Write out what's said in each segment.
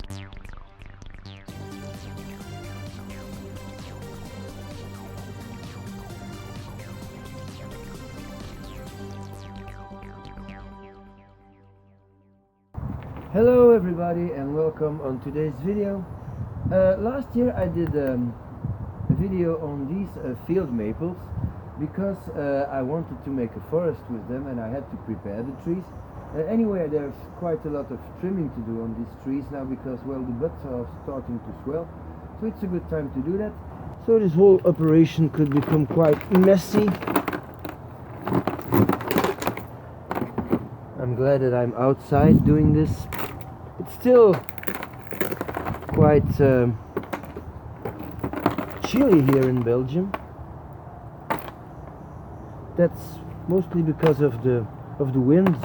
Hello everybody and welcome on today's video. Last year I did a video on these field maples because I wanted to make a forest with them and I had to prepare the trees. Anyway, there's quite a lot of trimming to do on these trees now because, well, the buds are starting to swell, so it's a good time to do that. So this whole operation could become quite messy. I'm glad that I'm outside doing this. It's still quite chilly here in Belgium. That's mostly because of the winds.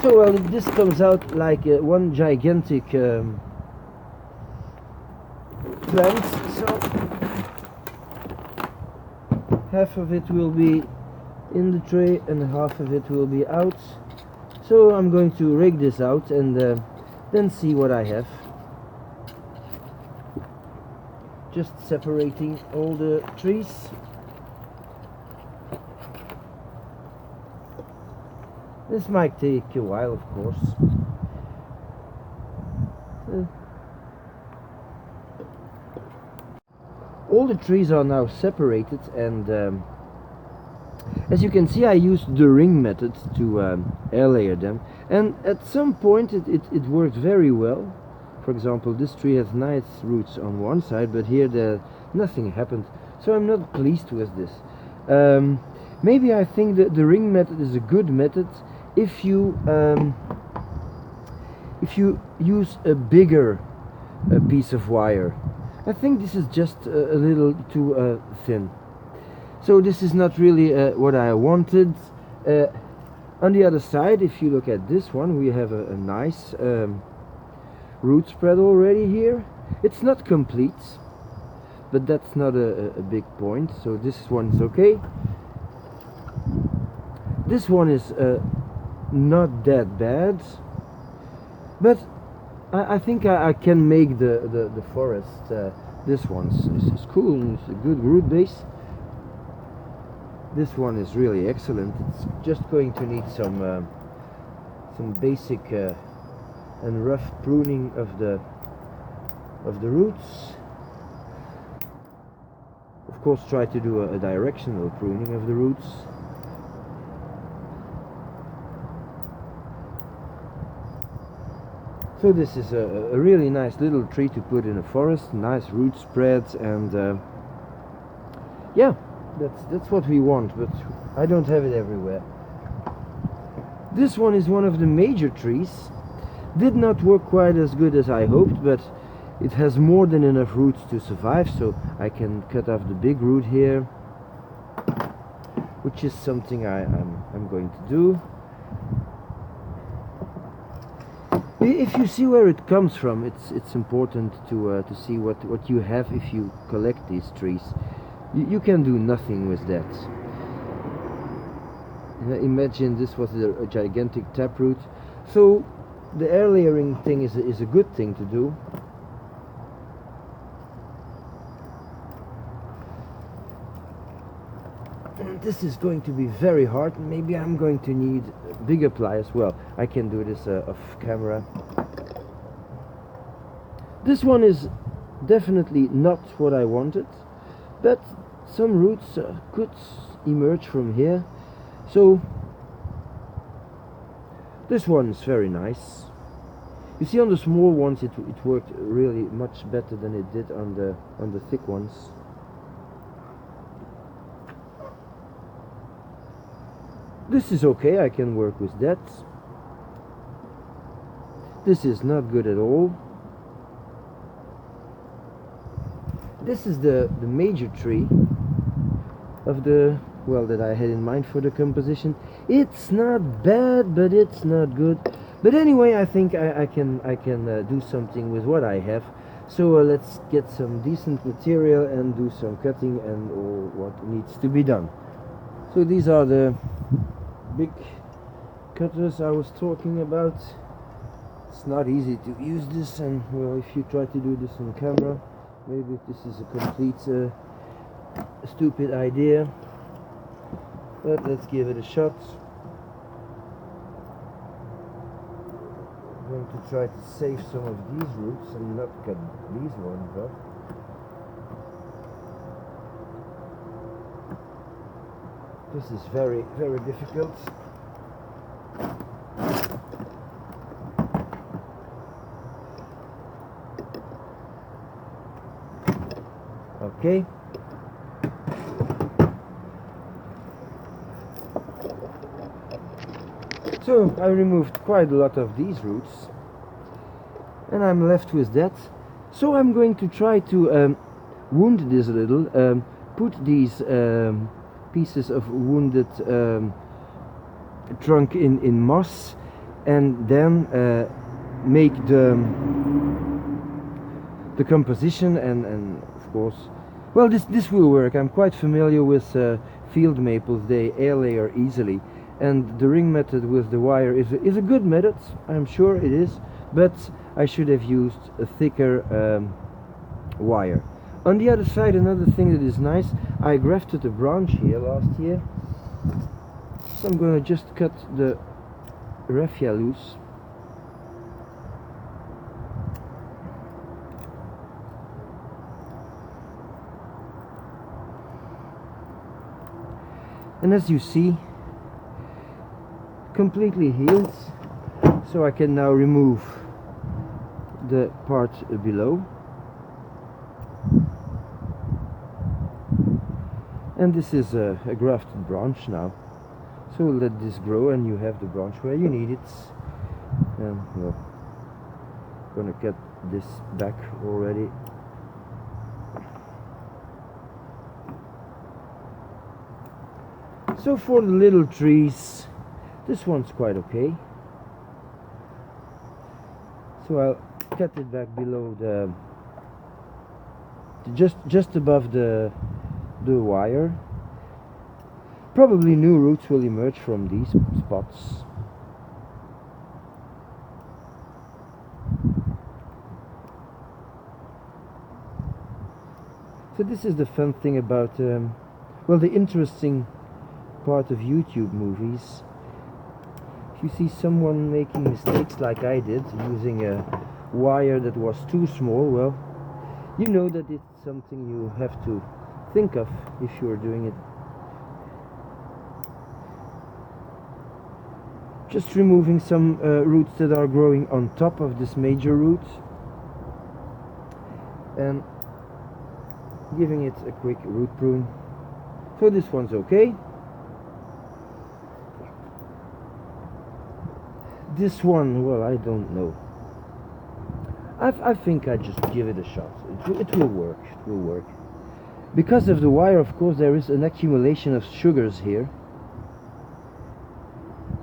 So well, this comes out like one gigantic plant. So half of it will be in the tray and half of it will be out. So I'm going to rig this out and then see what I have. Just separating all the trees. This might take a while, of course. All the trees are now separated, and as you can see, I used the ring method to air layer them, and at some point it worked very well. For example, this tree has nice roots on one side, but here nothing happened, so I'm not pleased with this. Maybe I think that the ring method is a good method if you use a bigger piece of wire. I think this is just a little too thin. So this is not really what I wanted. On the other side, if you look at this one, we have a nice root spread already here. It's not complete, but that's not a big point. So this one is okay. This one is not that bad, but I think I can make the forest. This one is cool. It's a good root base. This one is really excellent. It's just going to need some basic and rough pruning of the roots. Of course, try to do a directional pruning of the roots. So this is a really nice little tree to put in a forest, nice root spreads, and yeah, that's what we want, but I don't have it everywhere. This one is one of the major trees. Did not work quite as good as I hoped, but it has more than enough roots to survive, so I can cut off the big root here, which is something I'm going to do. If you see where it comes from, it's important to see what you have if you collect these trees. You can do nothing with that. Imagine this was a gigantic taproot. So the air layering thing is a good thing to do. And this is going to be very hard. Maybe I'm going to need bigger pliers. Well, I can do this off camera. This one is definitely not what I wanted, but some roots could emerge from here. So this one is very nice. You see, on the small ones it worked really much better than it did on the thick ones. This is okay, I can work with that. This is not good at all. This is the major tree of the, well, that I had in mind for the composition. It's not bad, but it's not good. But anyway, I think I can do something with what I have. So let's get some decent material and do some cutting and all what needs to be done. So these are the big cutters I was talking about. It's not easy to use this, and well, if you try to do this on camera, maybe this is a complete stupid idea, but let's give it a shot. I'm going to try to save some of these roots and not cut these ones off. This is very, very difficult. Okay. So I removed quite a lot of these roots, and I'm left with that. So I'm going to try to wound this a little, put these pieces of wounded trunk in moss, and then make the composition, and of course, well, this will work. I'm quite familiar with field maples. They air layer easily, and the ring method with the wire is a good method. I'm sure it is, but I should have used a thicker wire. On the other side, another thing that is nice, I grafted a branch here last year, so I'm going to just cut the raffia loose. And as you see, completely healed, so I can now remove the part below. And this is a grafted branch now, so let this grow and you have the branch where you need it. And well, gonna cut this back already. So for the little trees, this one's quite okay. So I'll cut it back below the just above the wire. Probably new roots will emerge from these spots. So this is the fun thing about well, the interesting part of YouTube movies. If you see someone making mistakes like I did, using a wire that was too small, well, you know that it's something you have to think of if you're doing it. Just removing some roots that are growing on top of this major root, and giving it a quick root prune. So this one's okay. This one, well, I don't know. I think I just give it a shot. It will work. It will work. Because of the wire, of course, there is an accumulation of sugars here.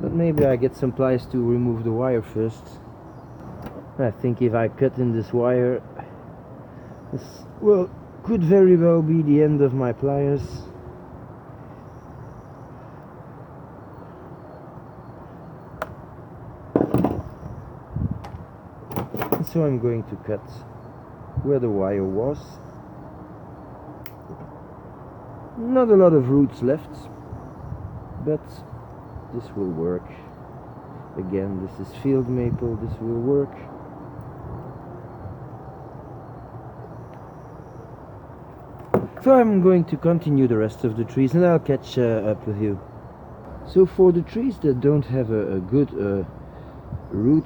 But maybe I get some pliers to remove the wire first. I think if I cut in this wire, this, well, could very well be the end of my pliers. So I'm going to cut where the wire was. Not a lot of roots left, but this will work. Again, this is field maple, this will work. So I'm going to continue the rest of the trees, and I'll catch up with you. So for the trees that don't have a good root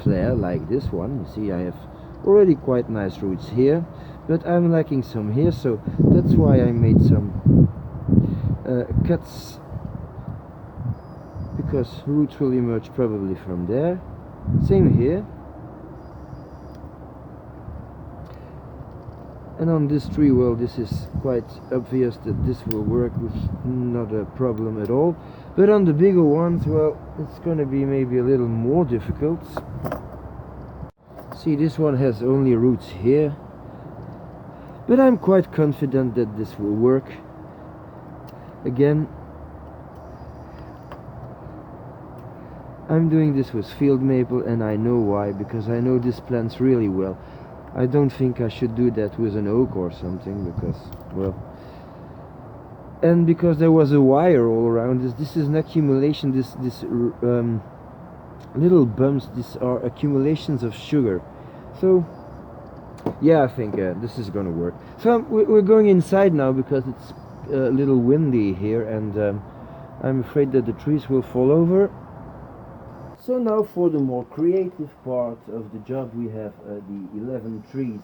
flare like this one, you see I have already quite nice roots here, but I'm lacking some here, so that's why I made some cuts, because roots will emerge probably from there. Same here. And on this tree, well, this is quite obvious that this will work, with not a problem at all. But on the bigger ones, well, it's going to be maybe a little more difficult. See, this one has only roots here, but I'm quite confident that this will work. Again, I'm doing this with field maple, and I know why, because I know this plants really well. I don't think I should do that with an oak or something, because, well, and because there was a wire all around this. This is an accumulation. This little bumps, these are accumulations of sugar. So yeah, I think this is gonna work. So we're going inside now because it's a little windy here, and I'm afraid that the trees will fall over. So now for the more creative part of the job, we have the 11 trees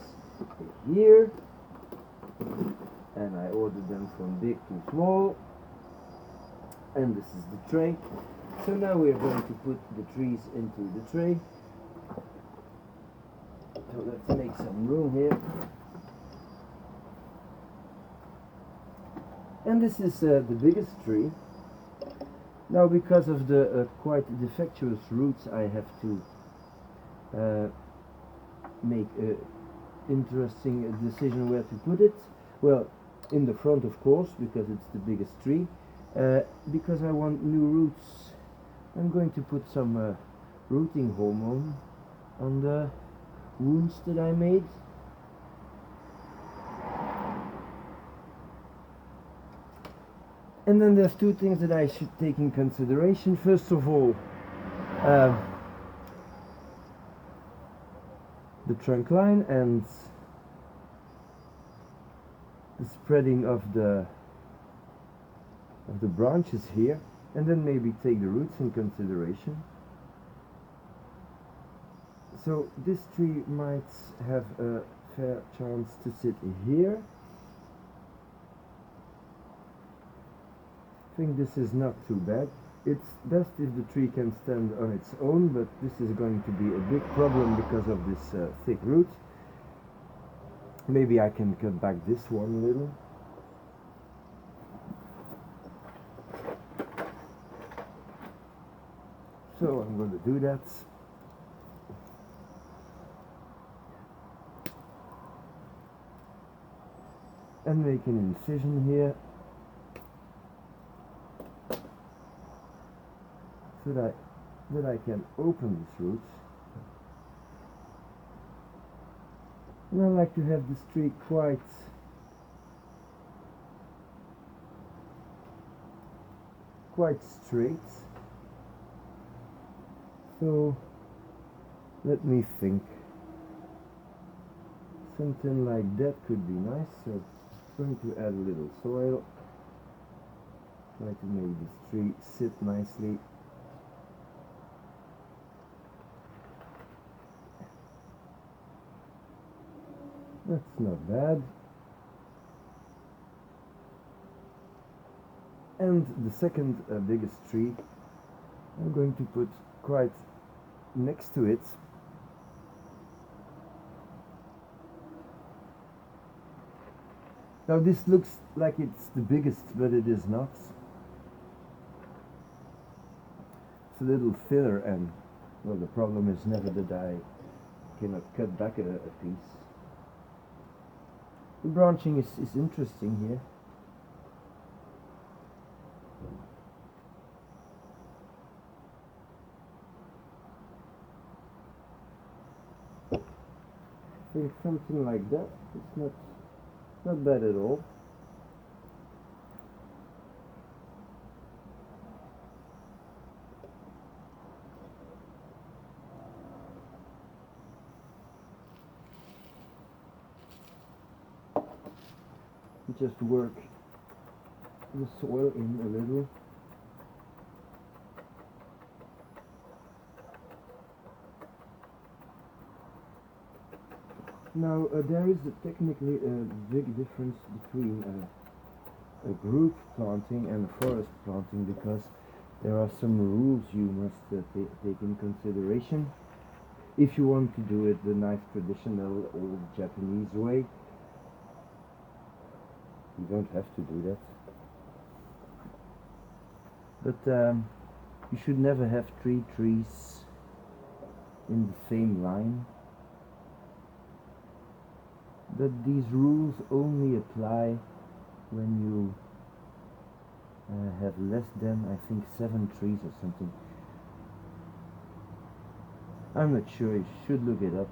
here, and I ordered them from big to small, and this is the tray. So now we're going to put the trees into the tray. So let's make some room here. And this is the biggest tree. Now, because of the quite defectuous roots, I have to make an interesting decision where to put it. Well, in the front, of course, because it's the biggest tree. Because I want new roots, I'm going to put some rooting hormone on the wounds that I made. And then there's two things that I should take in consideration. First of all, the trunk line and the spreading of the branches here, and then maybe take the roots in consideration. So this tree might have a fair chance to sit here. I think this is not too bad. It's best if the tree can stand on its own, but this is going to be a big problem because of this thick root. Maybe I can cut back this one a little. So I'm going to do that. And make an incision here, so that I can open these roots. And I like to have this tree quite straight. So let me think. Something like that could be nice. So I'm going to add a little soil. Try to make this tree sit nicely. That's not bad. And the second biggest tree, I'm going to put quite next to it. Now this looks like it's the biggest, but it is not. It's a little thinner, and well, the problem is never that I cannot cut back a piece. The branching is interesting here. I think something like that. It's not bad at all. Just work the soil in a little. Now there is technically a big difference between a group planting and a forest planting, because there are some rules you must take in consideration if you want to do it the nice traditional old Japanese way. You don't have to do that, but you should never have 3 trees in the same line. But these rules only apply when you have less than, I think, 7 trees or something. I'm not sure, you should look it up.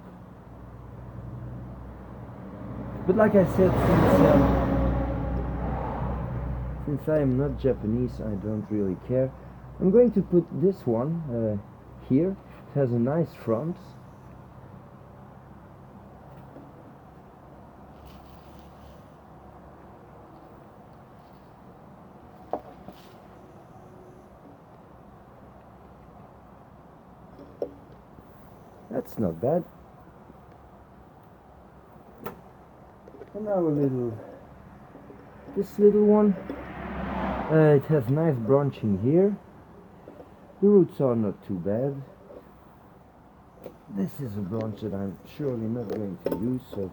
But like I said, since I am not Japanese, I don't really care. I'm going to put this one here. It has a nice front. That's not bad. And now this little one. It has nice branching here. The roots are not too bad. This is a branch that I'm surely not going to use, so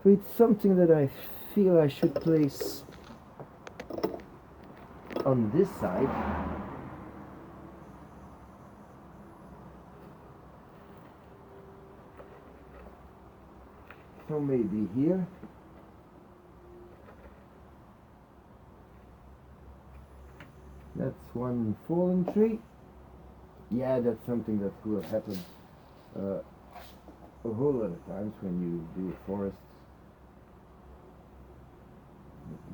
it's something that I feel I should place on this side. So maybe here. That's one fallen tree. Yeah, that's something that will happen a whole lot of times when you do forests.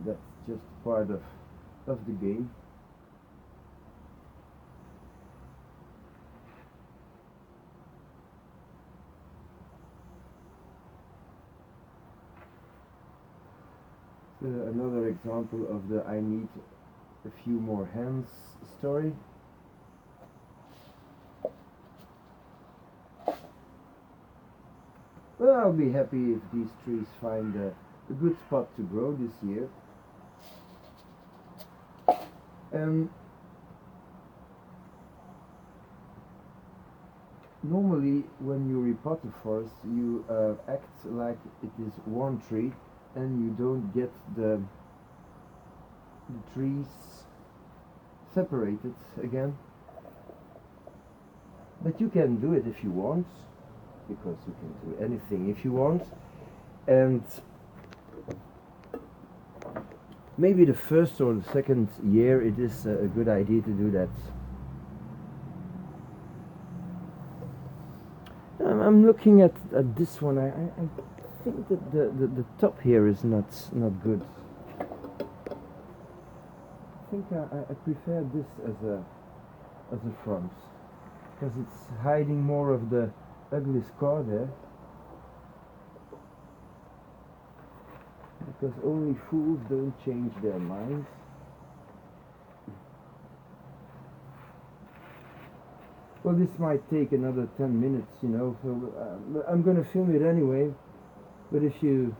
That's just part of the game. Another example of the I need a few more hands story. Well, I'll be happy if these trees find a good spot to grow this year. Normally when you repot a forest, you act like it is one tree and you don't get the trees separated again. But you can do it if you want, because you can do anything if you want. And maybe the first or the second year it is a good idea to do that. I'm looking at this one. I think that the top here is not good. I think I prefer this as a front, because it's hiding more of the ugly scar there. Because only fools don't change their minds. Well, this might take another 10 minutes, you know, so I'm going to film it anyway. But if you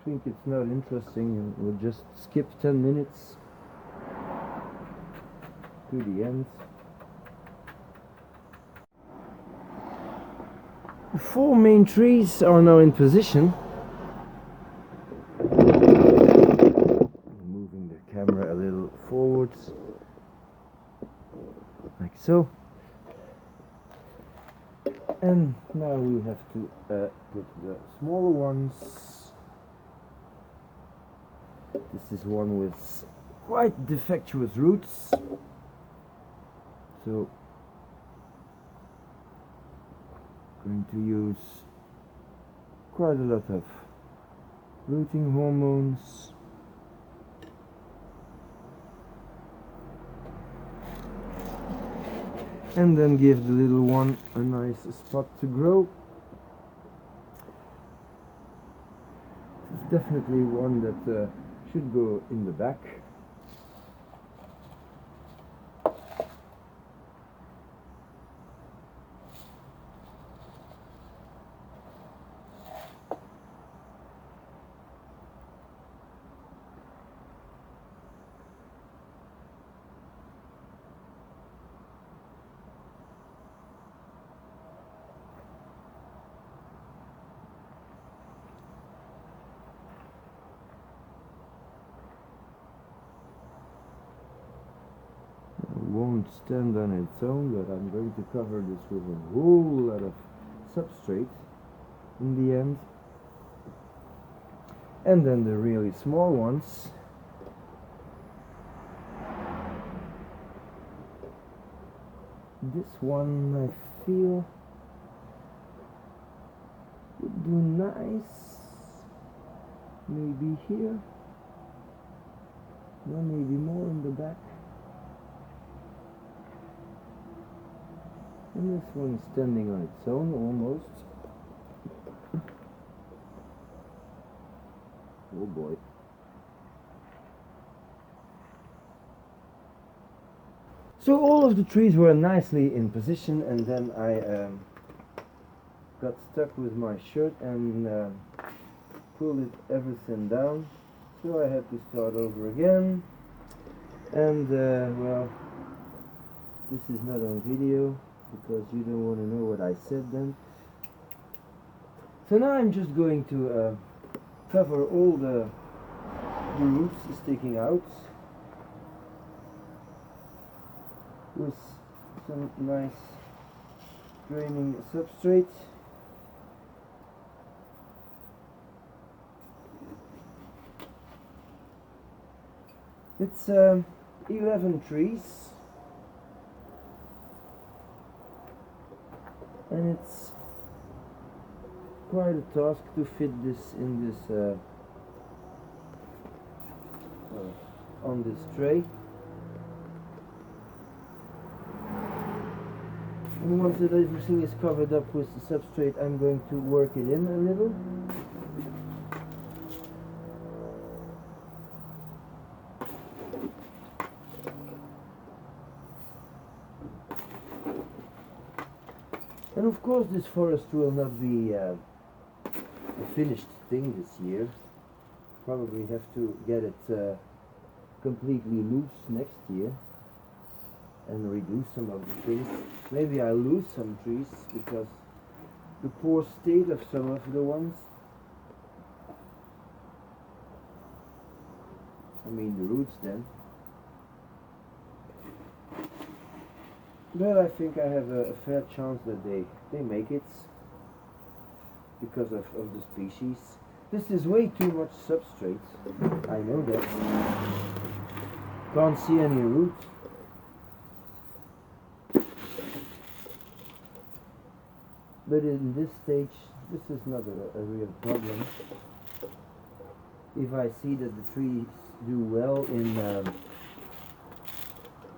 think it's not interesting, we'll just skip 10 minutes to the end. The 4 main trees are now in position. Moving the camera a little forwards, like so. And now we have to put the smaller ones. This is one with quite defectuous roots, so going to use quite a lot of rooting hormones. And then give the little one a nice spot to grow. It's definitely one that should go in the back. Won't stand on its own, but I'm going to cover this with a whole lot of substrate in the end. And then the really small ones This one I feel would do nice. Maybe here. No, maybe more in the back. And this one is standing on its own almost. Oh boy. So all of the trees were nicely in position, and then I got stuck with my shirt and pulled it everything down. So I had to start over again. And well, this is not on video because you don't want to know what I said then. So now I'm just going to cover all the roots sticking out with some nice draining substrate. It's 11 trees, and it's quite a task to fit this in this on this tray. And once that everything is covered up with the substrate, I'm going to work it in a little. And of course this forest will not be a finished thing this year. Probably have to get it completely loose next year and reduce some of the trees. Maybe I'll lose some trees because the poor state of some of the ones. I mean the roots then. But I think I have a fair chance that they make it because of the species. This is way too much substrate. I know that. Can't see any roots. But in this stage, this is not a real problem. If I see that the trees do well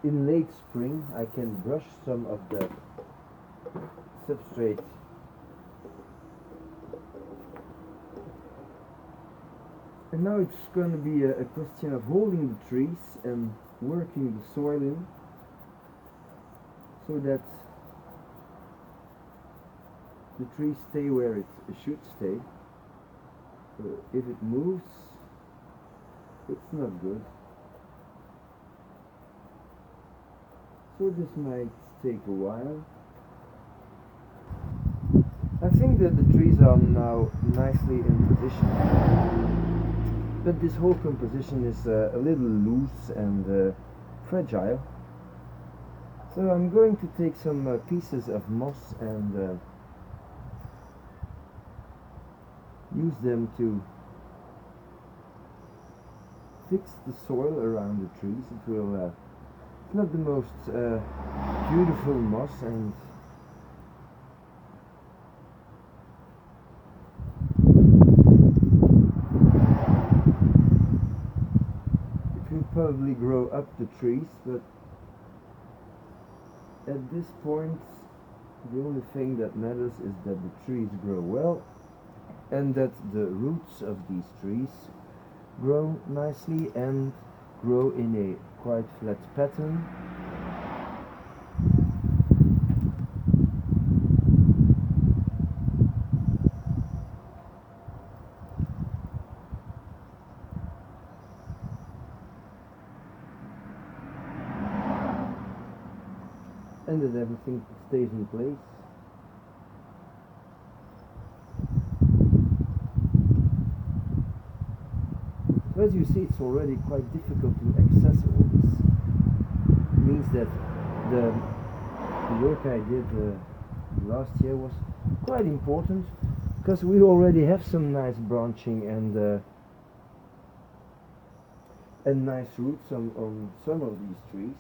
in late spring, I can brush some of the substrate. And now it's going to be a question of holding the trees and working the soil in so that the trees stay where it should stay. So if it moves, it's not good. So this might take a while. I think that the trees are now nicely in position, but this whole composition is a little loose and fragile. So I'm going to take some pieces of moss and use them to fix the soil around the trees. It will it's not the most beautiful moss, and it will probably grow up the trees, but at this point the only thing that matters is that the trees grow well and that the roots of these trees grow nicely and grow in a quite flat pattern. And that everything stays in place. So as you see, it's already quite difficult to access all this. It means that the work I did last year was quite important, because we already have some nice branching and nice roots on some of these trees.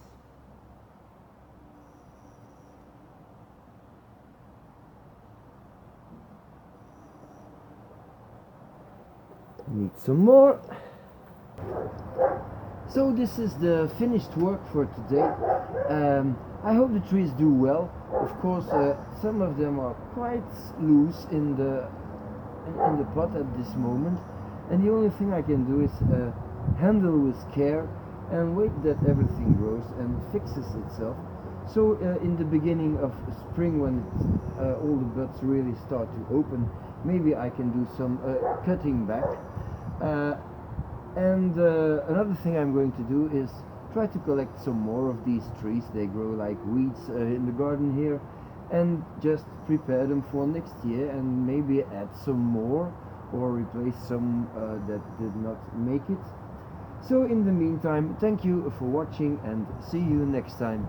Need some more. So this is the finished work for today. I hope the trees do well. Of course, some of them are quite loose in the pot at this moment, and the only thing I can do is handle with care and wait that everything grows and fixes itself. So in the beginning of spring, when all the buds really start to open, maybe I can do some cutting back. And another thing I'm going to do is try to collect some more of these trees. They grow like weeds in the garden here, and just prepare them for next year, and maybe add some more or replace some that did not make it. So in the meantime, thank you for watching and see you next time.